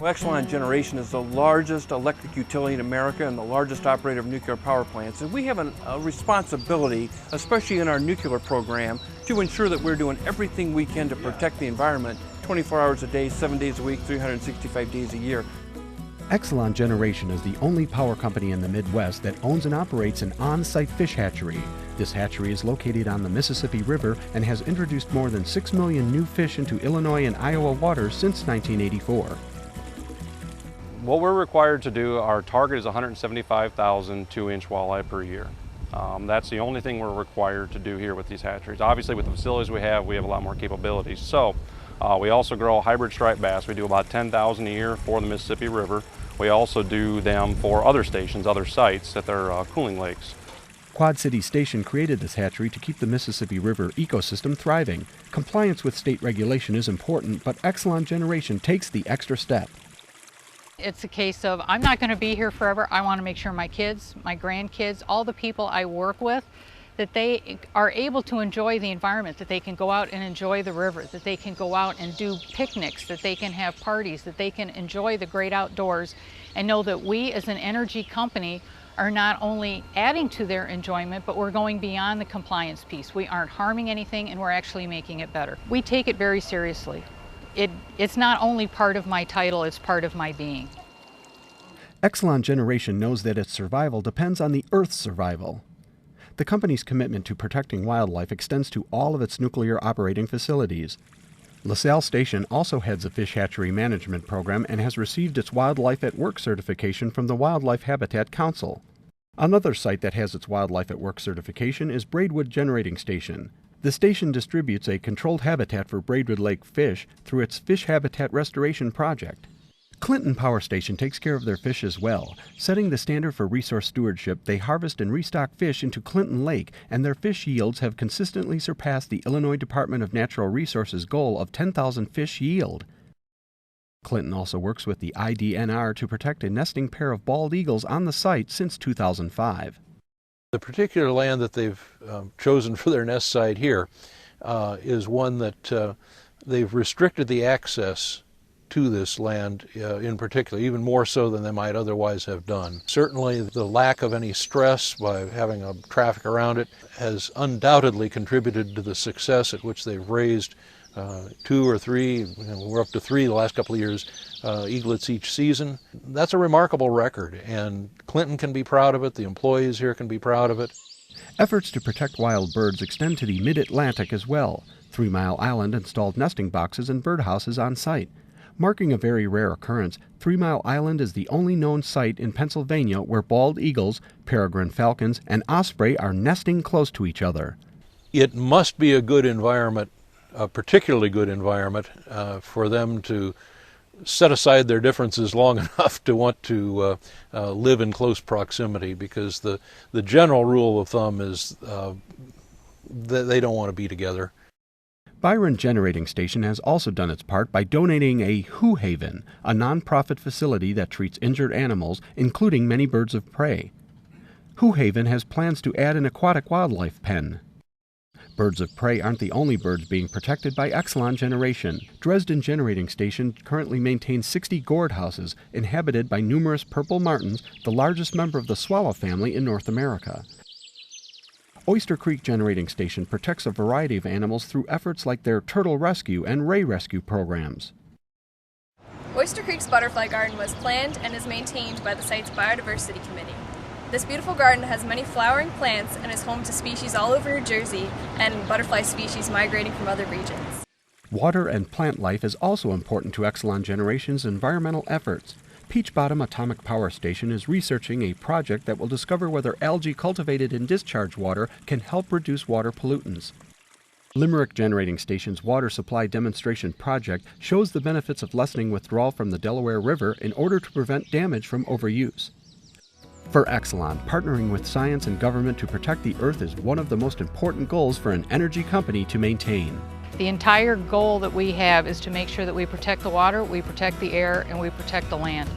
Exelon Generation is the largest electric utility in America and the largest operator of nuclear power plants. And we have a responsibility, especially in our nuclear program, to ensure that we're doing everything we can to protect the environment 24 hours a day, 7 days a week, 365 days a year. Exelon Generation is the only power company in the Midwest that owns and operates an on-site fish hatchery. This hatchery is located on the Mississippi River and has introduced more than 6 million new fish into Illinois and Iowa waters since 1984. What we're required to do, our target is 175,000 2-inch walleye per year. That's the only thing we're required to do here with these hatcheries. Obviously with the facilities we have a lot more capabilities. So we also grow hybrid striped bass. We do about 10,000 a year for the Mississippi River. We also do them for other stations, other sites at their cooling lakes. Quad City Station created this hatchery to keep the Mississippi River ecosystem thriving. Compliance with state regulation is important, but Exelon Generation takes the extra step. It's a case of, I'm not going to be here forever. I want to make sure my kids, my grandkids, all the people I work with, that they are able to enjoy the environment, that they can go out and enjoy the river, that they can go out and do picnics, that they can have parties, that they can enjoy the great outdoors, and know that we as an energy company are not only adding to their enjoyment, but we're going beyond the compliance piece. We aren't harming anything, and we're actually making it better. We take it very seriously. It's not only part of my title, it's part of my being. Exelon Generation knows that its survival depends on the Earth's survival. The company's commitment to protecting wildlife extends to all of its nuclear operating facilities. LaSalle Station also heads a fish hatchery management program and has received its Wildlife at Work certification from the Wildlife Habitat Council. Another site that has its Wildlife at Work certification is Braidwood Generating Station. The station distributes a controlled habitat for Braidwood Lake fish through its Fish Habitat Restoration Project. Clinton Power Station takes care of their fish as well. Setting the standard for resource stewardship, they harvest and restock fish into Clinton Lake, and their fish yields have consistently surpassed the Illinois Department of Natural Resources goal of 10,000 fish yield. Clinton also works with the IDNR to protect a nesting pair of bald eagles on the site since 2005. The particular land that they've chosen for their nest site here is one that they've restricted the access to this land in particular, even more so than they might otherwise have done. Certainly the lack of any stress by having a traffic around it has undoubtedly contributed to the success at which they've raised 2 or 3, we're up to 3 the last couple of years, eaglets each season. That's a remarkable record, and Clinton can be proud of it, the employees here can be proud of it. Efforts to protect wild birds extend to the mid-Atlantic as well. 3 Mile Island installed nesting boxes and birdhouses on site. Marking a very rare occurrence, 3 Mile Island is the only known site in Pennsylvania where bald eagles, peregrine falcons, and osprey are nesting close to each other. It must be a good environment, a particularly good environment, for them to set aside their differences long enough to want to live in close proximity, because the general rule of thumb is that they don't want to be together. Byron Generating Station has also done its part by donating a Who Haven, a nonprofit facility that treats injured animals, including many birds of prey. Who Haven has plans to add an aquatic wildlife pen. Birds of prey aren't the only birds being protected by Exelon Generation. Dresden Generating Station currently maintains 60 gourd houses inhabited by numerous purple martins, the largest member of the swallow family in North America. Oyster Creek Generating Station protects a variety of animals through efforts like their turtle rescue and ray rescue programs. Oyster Creek's butterfly garden was planned and is maintained by the site's biodiversity committee. This beautiful garden has many flowering plants and is home to species all over New Jersey and butterfly species migrating from other regions. Water and plant life is also important to Exelon Generation's environmental efforts. Peach Bottom Atomic Power Station is researching a project that will discover whether algae cultivated in discharge water can help reduce water pollutants. Limerick Generating Station's water supply demonstration project shows the benefits of lessening withdrawal from the Delaware River in order to prevent damage from overuse. For Exelon, partnering with science and government to protect the Earth is one of the most important goals for an energy company to maintain. The entire goal that we have is to make sure that we protect the water, we protect the air, and we protect the land.